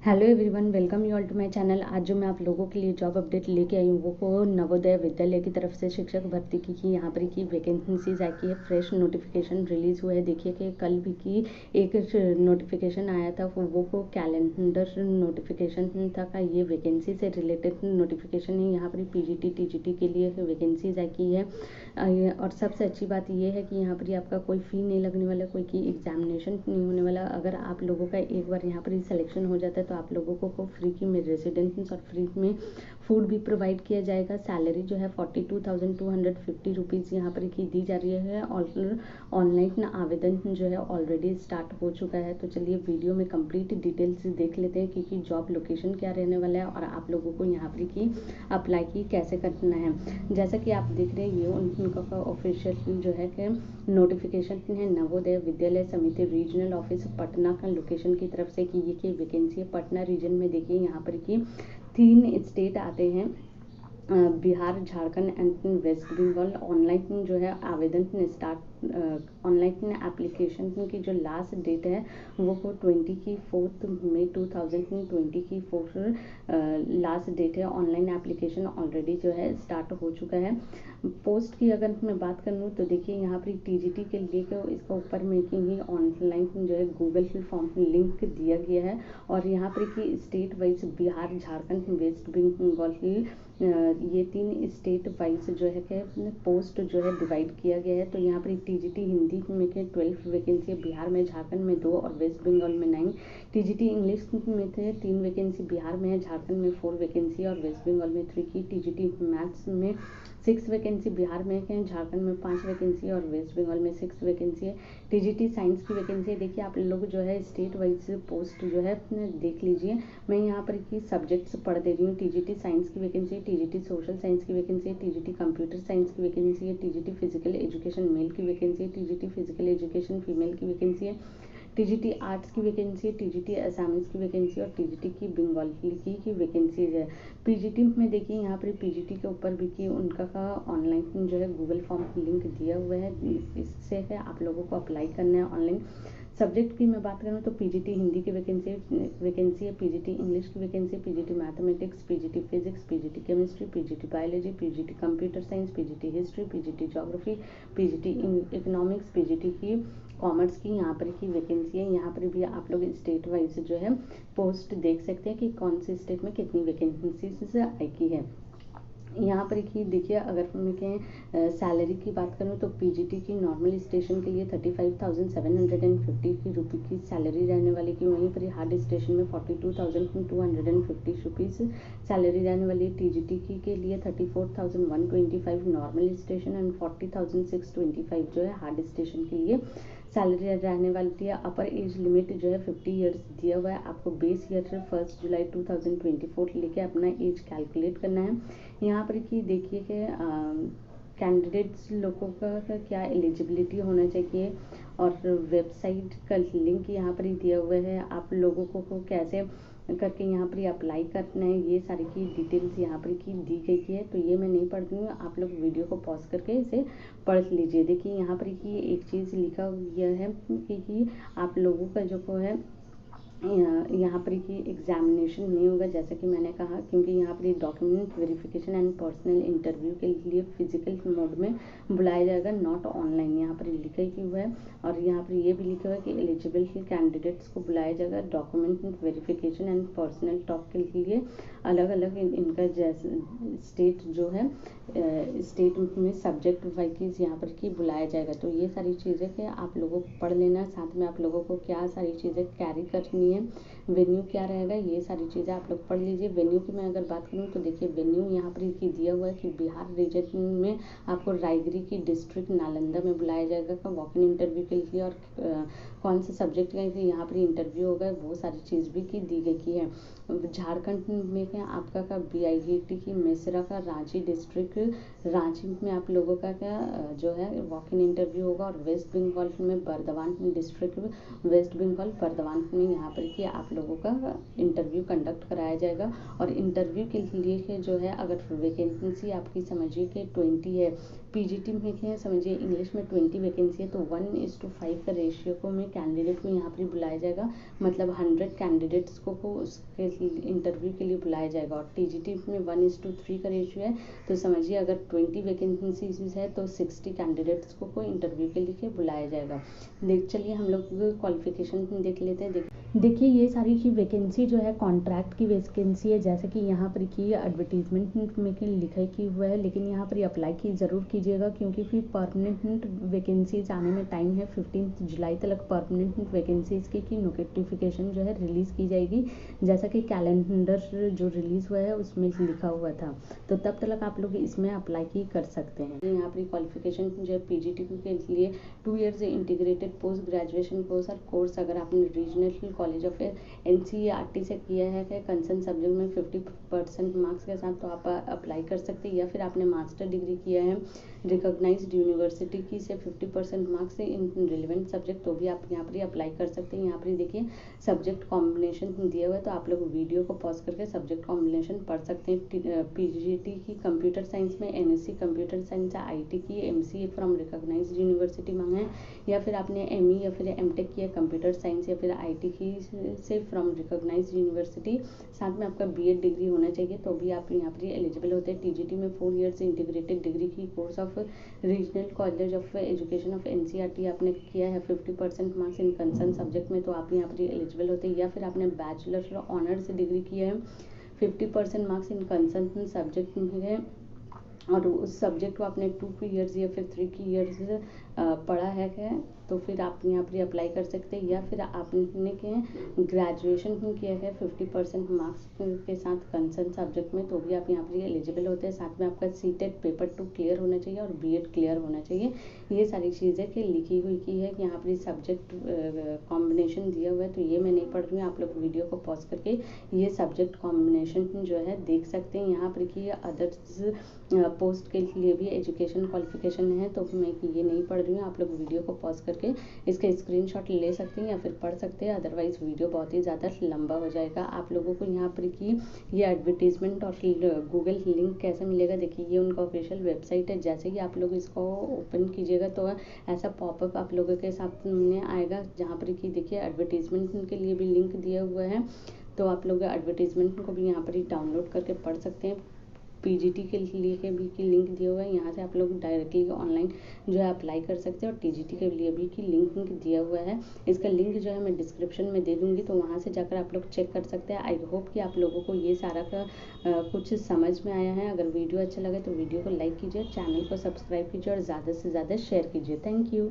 Hello everyone, welcome you all to my channel. आज जो मैं आप लोगों के लिए जॉब अपडेट लेके आई हूँ वो नवोदय विद्यालय की तरफ से शिक्षक भर्ती की यहाँ पर की वैकेंसीज आई है। फ्रेश नोटिफिकेशन रिलीज हुआ है। देखिए कि कल भी की एक नोटिफिकेशन आया था, वो को कैलेंडर नोटिफिकेशन था का ये वैकेंसी से रिलेटेड नोटिफिकेशन है। यहाँ पर पीजीटी टीजीटी के लिए वैकेंसीज आई है। और सबसे अच्छी बात ये है कि यहाँ पर आपका कोई फ़ी नहीं लगने वाला, कोई की एग्जामिनेशन नहीं होने वाला। अगर आप लोगों का एक बार यहाँ पर सिलेक्शन हो जाता है तो आप लोगों को फ्री की में रेजिडेंस और फ्री में फूड भी प्रोवाइड किया जाएगा। सैलरी जो है 42,250 रुपीज़ यहाँ पर की दी जा रही है। और ऑनलाइन आवेदन जो है ऑलरेडी स्टार्ट हो चुका है। तो चलिए वीडियो में कंप्लीट डिटेल्स देख लेते हैं कि जॉब लोकेशन क्या रहने वाला है और आप लोगों को यहाँ पर की अप्लाई की कैसे करना है। जैसा कि आप देख रहे हैं ये उनका ऑफिशियल जो है कि नोटिफिकेशन है नवोदय विद्यालय समिति रीजनल ऑफिस पटना का लोकेशन की तरफ से कि ये की वैकेंसी है पटना रीजन में। देखिए यहाँ पर की 3 स्टेट आते हैं, Bihar, Jharkhand and West Bengal. Online जो है आवेदन स्टार्ट ऑनलाइन एप्लीकेशन की जो लास्ट डेट है वो 24 मई 2020 की लास्ट डेट है। ऑनलाइन एप्लीकेशन ऑलरेडी जो है स्टार्ट हो चुका है। पोस्ट की अगर मैं बात करूँ तो देखिए यहाँ पर टीजीटी के लिए इसका ऊपर में ही ऑनलाइन जो है गूगल की फॉर्म लिंक दिया गया है। और यहाँ पर कि state wise Bihar, Jharkhand, West Bengal की ये 3 स्टेट वाइज जो है कि पोस्ट जो है डिवाइड किया गया है। तो यहाँ पर टीजीटी हिंदी में के 12 वैकेंसी, बिहार में, झारखंड में 2 और वेस्ट बंगाल में 9। टीजीटी इंग्लिश में थे 3 वैकेंसी, बिहार में है, झारखंड में 4 वैकेंसी और वेस्ट बंगाल में 3 की। टीजीटी मैथ्स में 6 वैकेंसी, बिहार में है, झारखंड में 5 वैकेंसी और वेस्ट बंगाल में 6 वैकेंसी है। टीजीटी साइंस की वैकेंसी देखिए आप लोग जो है स्टेट वाइज पोस्ट जो है देख लीजिए। मैं यहाँ पर की सब्जेक्ट्स पढ़ दे रही हूँ। टीजीटी साइंस की वैकेंसी, टीजीटी सोशल साइंस की वैकेंसी, टीजीटी कंप्यूटर साइंस की वैकेंसी है, टीजीटी फिजिकल एजुकेशन मेल की वैकेंसी है, टीजीटी फिजिकल एजुकेशन फीमेल की वैकेंसी है, टीजीटी आर्ट्स की वैकेंसी है, टीजीटी असामीज की वैकेंसी और टीजीटी की बंगाली की वैकेंसीज है। पीजीटी में देखिए यहाँ पर पीजीटी के ऊपर भी कि उनका का ऑनलाइन जो है गूगल फॉर्म लिंक दिया हुआ है। इससे है आप लोगों को अप्लाई करना है ऑनलाइन। सब्जेक्ट की मैं बात करूँ तो पीजीटी हिंदी की वैकेंसी है, पीजीटी इंग्लिश की vacancy, PGT mathematics, PGT physics, PGT chemistry, PGT biology, PGT computer science, PGT history, PGT geography, PGT economics, PGT की कॉमर्स की यहाँ पर की वैकेंसी है। यहाँ पर भी आप लोग स्टेट वाइज जो है पोस्ट देख सकते हैं कि कौन से स्टेट में कितनी वैकेंसीज आई की है। यहाँ पर की देखिए अगर मैं कहें सैलरी की बात करूँ तो पीजीटी की नॉर्मल स्टेशन के लिए 35,750 की रुपये की सैलरी रहने वाली की। वहीं पर हार्ड स्टेशन में 42,250 रुपीज़ सैलरी रहने वाली है। टीजीटी की के लिए 34,125 नॉर्मल स्टेशन एंड 40,625 जो है हार्ड स्टेशन के लिए सैलरी रहने वाली है। अपर एज लिमिट जो है 50 ईयर्स दिया हुआ है। आपको बेस ईयर 1 जुलाई 2024 लेके अपना एज कैलकुलेट करना है। यहाँ पर कि देखिए कि कैंडिडेट्स लोगों का क्या एलिजिबिलिटी होना चाहिए और वेबसाइट का लिंक यहाँ पर ही दिया हुआ है। आप लोगों को कैसे करके यहाँ पर अप्लाई करना है ये सारी की डिटेल्स यहाँ पर की दी गई है। तो ये मैं नहीं पढ़ती हूँ, आप लोग वीडियो को पॉज करके इसे पढ़ लीजिए। देखिए यहाँ पर की एक चीज़ लिखा गया है कि आप लोगों का जो है यहाँ पर की एग्जामिनेशन नहीं होगा जैसा कि मैंने कहा, क्योंकि यहाँ पर document verification and personal interview के लिए फिजिकल मोड में बुलाया जाएगा, नॉट ऑनलाइन। यहाँ पर लिखा ही हुआ है। और यहाँ पर ये भी लिखा हुआ है कि एलिजिबल कैंडिडेट्स को बुलाया जाएगा document verification and personal talk के लिए। अलग अलग इनका जैसे स्टेट जो है स्टेट में सब्जेक्ट वाइज यहाँ पर की बुलाया जाएगा। तो ये सारी चीज़ें कि आप लोगों को पढ़ लेना, साथ में आप लोगों को क्या सारी चीज़ें कैरी करनी है, वेन्यू क्या रहेगा, ये सारी चीज़ें आप लोग पढ़ लीजिए। वेन्यू की मैं अगर बात करूँ तो देखिए वेन्यू यहाँ पर दिया हुआ है कि बिहार रीजन में आपको रायगिरी की डिस्ट्रिक्ट नालंदा में बुलाया जाएगा वॉक इन इंटरव्यू के लिए। और कौन से सब्जेक्ट का यहाँ पर इंटरव्यू होगा वो सारी चीज़ भी की दी गई है। झारखंड में क्या आपका का बीआईटी की मेसरा का रांची डिस्ट्रिक्ट, रांची में आप लोगों का क्या जो है वॉक इन इंटरव्यू होगा। और वेस्ट बंगाल में बर्दवान डिस्ट्रिक्ट, वेस्ट बंगाल बर्दवान में यहाँ पर कि आप लोगों का इंटरव्यू कंडक्ट कराया जाएगा। और इंटरव्यू के लिए जो है अगर वैकेंसी आपकी समझिए कि 20 है पीजीटी में क्या है समझिए, इंग्लिश में 20 वैकेंसी है तो 1:5 का रेशियो को में कैंडिडेट को यहाँ पर बुलाया जाएगा। मतलब 100 कैंडिडेट्स को उसके इंटरव्यू के लिए बुलाया जाएगा। और टीजीटी में 1:3 का रेशियो है तो समझिए अगर 20 वैकेंसीज है तो 60 कैंडिडेट्स को इंटरव्यू के लिए बुलाया जाएगा। चलिए हम लोग क्वालिफिकेशन देख लेते हैं। देखिए ये सारी की वैकेंसी जो है कॉन्ट्रैक्ट की वैकेंसी है, जैसे कि यहाँ पर की एडवर्टीजमेंट में लिखा की हुआ है, लेकिन यहाँ पर अप्लाई की ज़रूर कीजिएगा क्योंकि फिर परमानेंट वैकेंसीज आने में टाइम है। 15 जुलाई तक परमानेंट वैकेंसीज की नोटिफिकेशन जो है रिलीज़ की जाएगी, जैसा कि कैलेंडर जो रिलीज़ हुआ है उसमें लिखा हुआ था। तो तब तक आप लोग इसमें अप्लाई की कर सकते हैं। यहाँ पर क्वालिफिकेशन जो है पीजीटी के लिए 2 years integrated post graduation course अगर आपने रीजनल कॉलेज ऑफ एनसीईआरटी से किया है कंसर्न सब्जेक्ट में 50% मार्क्स के साथ, तो आप अप्लाई कर सकते हैं। या फिर आपने मास्टर डिग्री किया है रिकॉग्नाइज्ड यूनिवर्सिटी की से 50% मार्क्स से इन रिलेवेंट सब्जेक्ट, तो भी आप यहाँ पर अप्लाई कर सकते हैं। यहाँ पर देखिए सब्जेक्ट कॉम्बिनेशन दिया हुआ है, तो आप लोग वीडियो को पॉज करके सब्जेक्ट कॉम्बिनेशन पढ़ सकते हैं। पीजीटी की कंप्यूटर साइंस में एमएससी कंप्यूटर साइंस, आईटी की एमसीए फ्रॉम रिकॉग्नाइज्ड यूनिवर्सिटी मांगा है, या फिर आपने एमई या फिर एमटेक किया कंप्यूटर साइंस या फिर आईटी की से फ्रॉम रिकॉग्नाइज्ड यूनिवर्सिटी, साथ में आपका बीएड डिग्री होना चाहिए, तो भी आप यहाँ पर एलिजिबल होते हैं। टीजीटी में 4 इयर्स इंटीग्रेटेड डिग्री की course of regional college of education of NCERT आपने किया है 50% मार्क्स इन कंसर्न सब्जेक्ट में, तो आप यहाँ पर एलिजिबल होते हैं। या फिर आपने बैचलर ऑनर्स डिग्री किया है 50% मार्क्स इन कंसर्न सब्जेक्ट में और उस सब्जेक्ट को आपने 2 इयर्स या फिर 3 इयर्स पढ़ा है तो फिर आप यहाँ पर अप्लाई कर सकते हैं। या फिर आपने क्या ग्रेजुएशन किया है 50% मार्क्स के साथ कंसर्न सब्जेक्ट में, तो भी आप यहाँ पर एलिजिबल होते हैं। साथ में आपका सीटेट पेपर 2 क्लियर होना चाहिए और बीएड क्लियर होना चाहिए। ये सारी चीज़ें कि लिखी हुई की है कि यहाँ पर सब्जेक्ट कॉम्बिनेशन दिया हुआ है, तो ये मैं नहीं पढ़ रही हूँ, आप लोग वीडियो को पॉज करके ये सब्जेक्ट कॉम्बिनेशन जो है देख सकते हैं। यहाँ पर कि अदर्स पोस्ट के लिए भी एजुकेशन क्वालिफिकेशन है, तो मैं ये नहीं पढ़ रही हूँ, आप लोग वीडियो को पॉज करके इसका स्क्रीनशॉट ले सकते हैं या फिर पढ़ सकते हैं। अदरवाइज वीडियो बहुत ही ज़्यादा लंबा हो जाएगा। आप लोगों को यहाँ पर कि ये एडवर्टीजमेंट और गूगल लिंक कैसे मिलेगा, देखिए ये उनका ऑफिशियल वेबसाइट है। जैसे ही आप लोग इसको ओपन कीजिएगा तो ऐसा पॉपअप आप लोगों के सामने आएगा, जहाँ पर कि देखिए एडवर्टीजमेंट के लिए भी लिंक दिया हुआ है, तो आप लोग एडवर्टीजमेंट को भी यहाँ पर ही डाउनलोड करके पढ़ सकते हैं। पीजीटी के लिए के भी की लिंक दिया हुआ है, यहाँ से आप लोग डायरेक्टली ऑनलाइन जो है अप्लाई कर सकते हैं। और टीजीटी के लिए भी की लिंक दिया हुआ है, इसका लिंक जो है मैं डिस्क्रिप्शन में दे दूँगी, तो वहाँ से जाकर आप लोग चेक कर सकते हैं। आई होप कि आप लोगों को ये सारा का कुछ समझ में आया है। अगर वीडियो अच्छा लगे तो वीडियो को लाइक कीजिए, चैनल को सब्सक्राइब कीजिए और ज़्यादा से ज़्यादा शेयर कीजिए। Thank you.